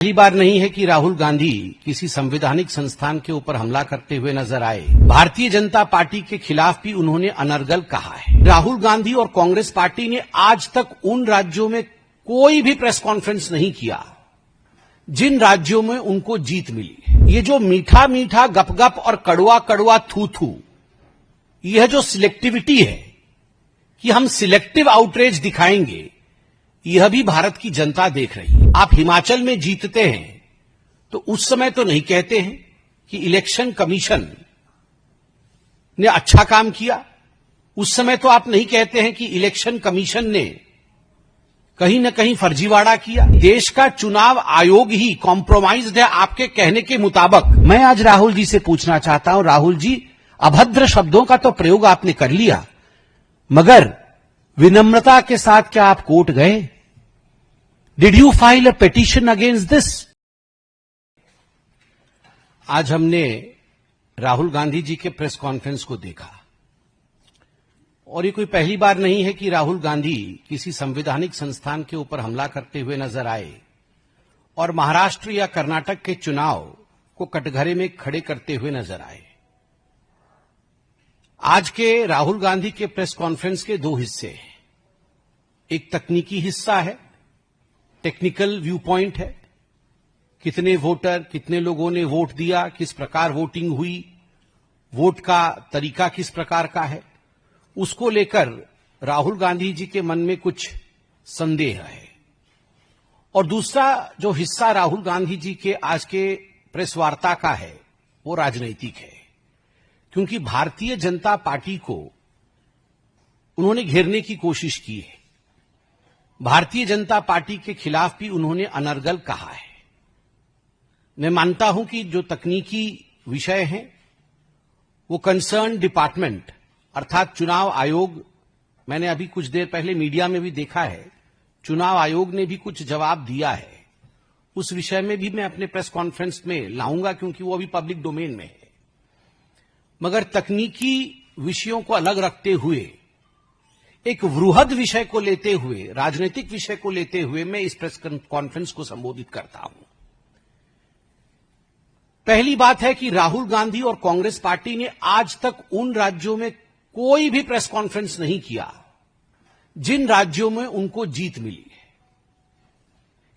पहली बार नहीं है कि राहुल गांधी किसी संवैधानिक संस्थान के ऊपर हमला करते हुए नजर आए। भारतीय जनता पार्टी के खिलाफ भी उन्होंने अनर्गल कहा है। राहुल गांधी और कांग्रेस पार्टी ने आज तक उन राज्यों में कोई भी प्रेस कॉन्फ्रेंस नहीं किया जिन राज्यों में उनको जीत मिली। ये जो मीठा मीठा गपगप और कड़वा कड़वा थू थू, यह जो सिलेक्टिविटी है कि हम सिलेक्टिव आउटरीच दिखाएंगे, यह भी भारत की जनता देख रही है। आप हिमाचल में जीतते हैं तो उस समय तो नहीं कहते हैं कि इलेक्शन कमीशन ने अच्छा काम किया। उस समय तो आप नहीं कहते हैं कि इलेक्शन कमीशन ने कहीं न कहीं फर्जीवाड़ा किया। देश का चुनाव आयोग ही कॉम्प्रोमाइज्ड है आपके कहने के मुताबिक। मैं आज राहुल जी से पूछना चाहता हूं, राहुल जी, अभद्र शब्दों का तो प्रयोग आपने कर लिया, मगर विनम्रता के साथ क्या आप कोर्ट गए? Did you file a petition against this? आज हमने राहुल गांधी जी के प्रेस कॉन्फ्रेंस को देखा और ये कोई पहली बार नहीं है कि राहुल गांधी किसी संवैधानिक संस्थान के ऊपर हमला करते हुए नजर आए और महाराष्ट्र या कर्नाटक के चुनाव को कटघरे में खड़े करते हुए नजर आए। आज के राहुल गांधी के प्रेस कॉन्फ्रेंस के दो हिस्से हैं। एक तकनीकी हिस्सा है, टेक्निकल व्यू पॉइंट है, कितने वोटर, कितने लोगों ने वोट दिया, किस प्रकार वोटिंग हुई, वोट का तरीका किस प्रकार का है, उसको लेकर राहुल गांधी जी के मन में कुछ संदेह है। और दूसरा जो हिस्सा राहुल गांधी जी के आज के प्रेस वार्ता का है वो राजनीतिक है, क्योंकि भारतीय जनता पार्टी को उन्होंने घेरने की कोशिश की है। भारतीय जनता पार्टी के खिलाफ भी उन्होंने अनर्गल कहा है। मैं मानता हूं कि जो तकनीकी विषय हैं वो कंसर्न डिपार्टमेंट अर्थात चुनाव आयोग, मैंने अभी कुछ देर पहले मीडिया में भी देखा है, चुनाव आयोग ने भी कुछ जवाब दिया है। उस विषय में भी मैं अपने प्रेस कॉन्फ्रेंस में लाऊंगा क्योंकि वो अभी पब्लिक डोमेन में है। मगर तकनीकी विषयों को अलग रखते हुए एक वृहद विषय को लेते हुए, राजनीतिक विषय को लेते हुए मैं इस प्रेस कॉन्फ्रेंस को संबोधित करता हूं। पहली बात है कि राहुल गांधी और कांग्रेस पार्टी ने आज तक उन राज्यों में कोई भी प्रेस कॉन्फ्रेंस नहीं किया जिन राज्यों में उनको जीत मिली है।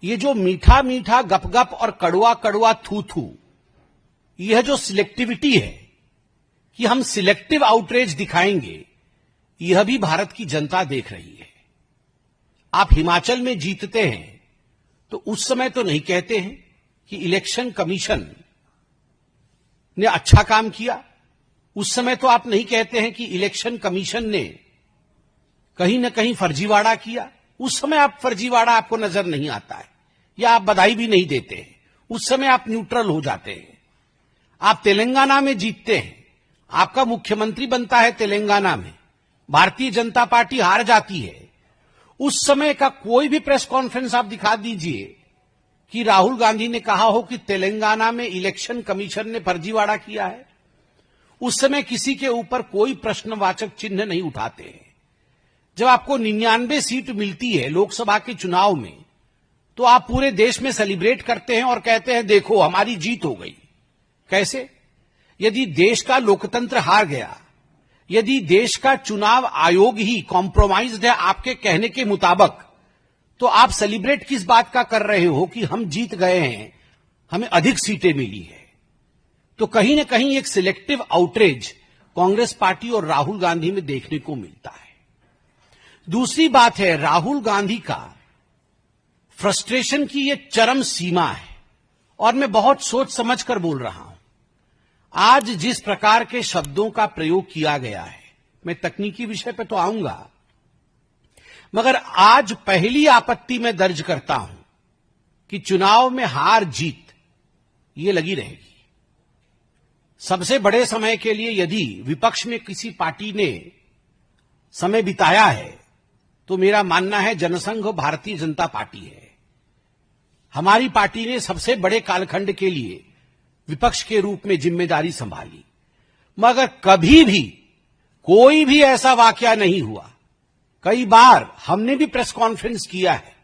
ये जो मीठा मीठा गपगप और कड़वा कड़वा थू थू, यह जो सिलेक्टिविटी है कि हम सिलेक्टिव आउटरीच दिखाएंगे, यह भी भारत की जनता देख रही है। आप हिमाचल में जीतते हैं तो उस समय तो नहीं कहते हैं कि इलेक्शन कमीशन ने अच्छा काम किया। उस समय तो आप नहीं कहते हैं कि इलेक्शन कमीशन ने कहीं न कहीं फर्जीवाड़ा किया। उस समय आप फर्जीवाड़ा आपको नजर नहीं आता है या आप बधाई भी नहीं देते हैं। उस समय आप न्यूट्रल हो जाते हैं। आप तेलंगाना में जीतते हैं, आपका मुख्यमंत्री बनता है तेलंगाना में, भारतीय जनता पार्टी हार जाती है। उस समय का कोई भी प्रेस कॉन्फ्रेंस आप दिखा दीजिए कि राहुल गांधी ने कहा हो कि तेलंगाना में इलेक्शन कमीशन ने फर्जीवाड़ा किया है। उस समय किसी के ऊपर कोई प्रश्नवाचक चिन्ह नहीं उठाते हैं। जब आपको 99 सीट मिलती है लोकसभा के चुनाव में, तो आप पूरे देश में सेलिब्रेट करते हैं और कहते हैं देखो हमारी जीत हो गई। कैसे? यदि देश का लोकतंत्र हार गया, यदि देश का चुनाव आयोग ही कॉम्प्रोमाइज्ड है आपके कहने के मुताबिक, तो आप सेलिब्रेट किस बात का कर रहे हो कि हम जीत गए हैं, हमें अधिक सीटें मिली है। तो कहीं न कहीं एक सिलेक्टिव आउटरीच कांग्रेस पार्टी और राहुल गांधी में देखने को मिलता है। दूसरी बात है, राहुल गांधी का फ्रस्ट्रेशन की ये चरम सीमा है और मैं बहुत सोच समझकर बोल रहा हूं। आज जिस प्रकार के शब्दों का प्रयोग किया गया है, मैं तकनीकी विषय पर तो आऊंगा, मगर आज पहली आपत्ति मैं दर्ज करता हूं कि चुनाव में हार जीत ये लगी रहेगी। सबसे बड़े समय के लिए यदि विपक्ष में किसी पार्टी ने समय बिताया है तो मेरा मानना है जनसंघ भारतीय जनता पार्टी है। हमारी पार्टी ने सबसे बड़े कालखंड के लिए विपक्ष के रूप में जिम्मेदारी संभाली, मगर कभी भी कोई भी ऐसा वाकया नहीं हुआ। कई बार हमने भी प्रेस कॉन्फ्रेंस किया है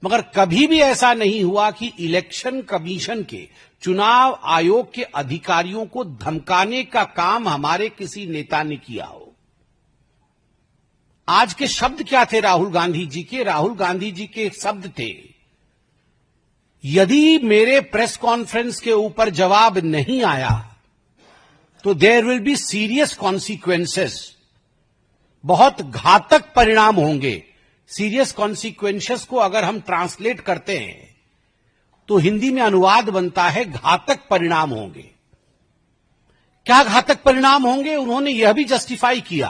मगर कभी भी ऐसा नहीं हुआ कि इलेक्शन कमीशन के, चुनाव आयोग के अधिकारियों को धमकाने का काम हमारे किसी नेता ने किया हो। आज के शब्द क्या थे राहुल गांधी जी के? राहुल गांधी जी के शब्द थे, यदि मेरे प्रेस कॉन्फ्रेंस के ऊपर जवाब नहीं आया तो there will be serious consequences, बहुत घातक परिणाम होंगे। सीरियस कॉन्सिक्वेंसेस को अगर हम ट्रांसलेट करते हैं तो हिंदी में अनुवाद बनता है घातक परिणाम होंगे। क्या घातक परिणाम होंगे? उन्होंने यह भी जस्टिफाई किया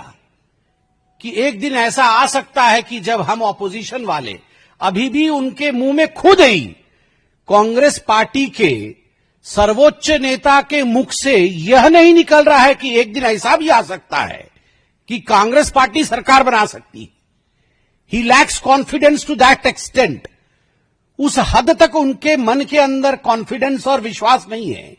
कि एक दिन ऐसा आ सकता है कि जब हम ऑपोजिशन वाले, अभी भी उनके मुंह में खुद ही कांग्रेस पार्टी के सर्वोच्च नेता के मुख से यह नहीं निकल रहा है कि एक दिन ऐसा भी आ सकता है कि कांग्रेस पार्टी सरकार बना सकती है। He lacks confidence to that extent. उस हद तक उनके मन के अंदर कॉन्फिडेंस और विश्वास नहीं है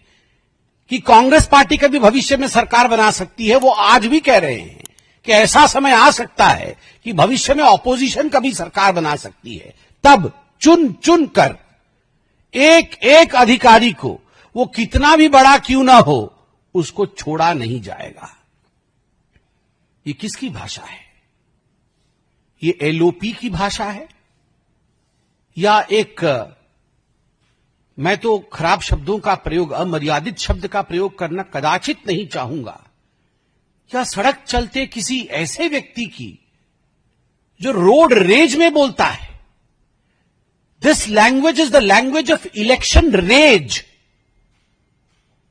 कि कांग्रेस पार्टी कभी भविष्य में सरकार बना सकती है। वो आज भी कह रहे हैं कि ऐसा समय आ सकता है कि भविष्य में ऑपोजिशन कभी सरकार बना सकती है। तब चुन चुन कर एक एक अधिकारी को, वो कितना भी बड़ा क्यों ना हो, उसको छोड़ा नहीं जाएगा। ये किसकी भाषा है? ये एलओपी की भाषा है या एक, मैं तो खराब शब्दों का प्रयोग, अमर्यादित शब्द का प्रयोग करना कदाचित नहीं चाहूंगा, या सड़क चलते किसी ऐसे व्यक्ति की जो रोड रेज में बोलता है। This language is the language of election rage,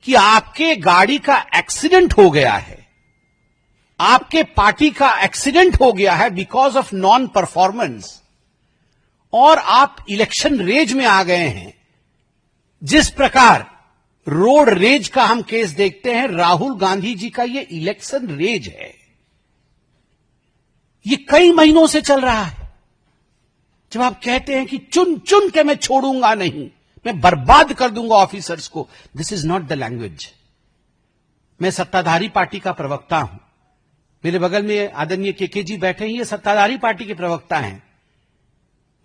कि आपके गाड़ी का एक्सीडेंट हो गया है, आपके पार्टी का एक्सीडेंट हो गया है बिकॉज ऑफ नॉन परफॉर्मेंस, और आप इलेक्शन रेज में आ गए हैं। जिस प्रकार रोड रेज का हम केस देखते हैं, राहुल गांधी जी का ये इलेक्शन रेज है। ये कई महीनों से चल रहा है। जब आप कहते हैं कि चुन चुन के मैं छोड़ूंगा नहीं, मैं बर्बाद कर दूंगा ऑफिसर्स को, this is not the language. मैं सत्ताधारी पार्टी का प्रवक्ता हूं। मेरे बगल में आदरणीय केके जी बैठे हैं, ये सत्ताधारी पार्टी के प्रवक्ता हैं।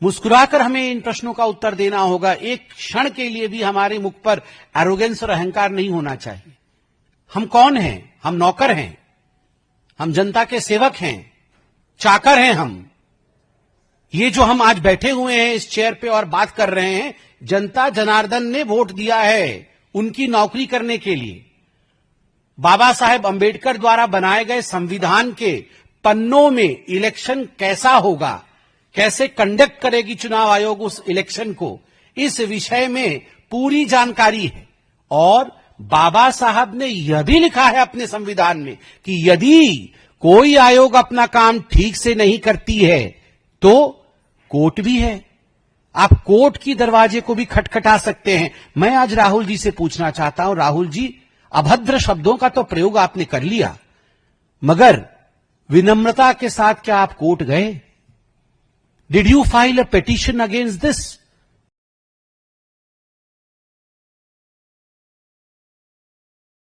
मुस्कुराकर हमें इन प्रश्नों का उत्तर देना होगा। एक क्षण के लिए भी हमारे मुख पर एरोगेंस और अहंकार नहीं होना चाहिए। हम कौन हैं? हम नौकर हैं, हम जनता के सेवक हैं, चाकर हैं हम। ये जो हम आज बैठे हुए हैं इस चेयर पे और बात कर रहे हैं, जनता जनार्दन ने वोट दिया है उनकी नौकरी करने के लिए। बाबा साहेब अंबेडकर द्वारा बनाए गए संविधान के पन्नों में इलेक्शन कैसा होगा, कैसे कंडक्ट करेगी चुनाव आयोग उस इलेक्शन को, इस विषय में पूरी जानकारी है। और बाबा साहब ने यह भी लिखा है अपने संविधान में कि यदि कोई आयोग अपना काम ठीक से नहीं करती है तो कोर्ट भी है। आप कोर्ट की दरवाजे को भी खटखटा सकते हैं। मैं आज राहुल जी से पूछना चाहता हूं, राहुल जी, अभद्र शब्दों का तो प्रयोग आपने कर लिया, मगर विनम्रता के साथ क्या आप कोर्ट गए? Did you file a petition against this?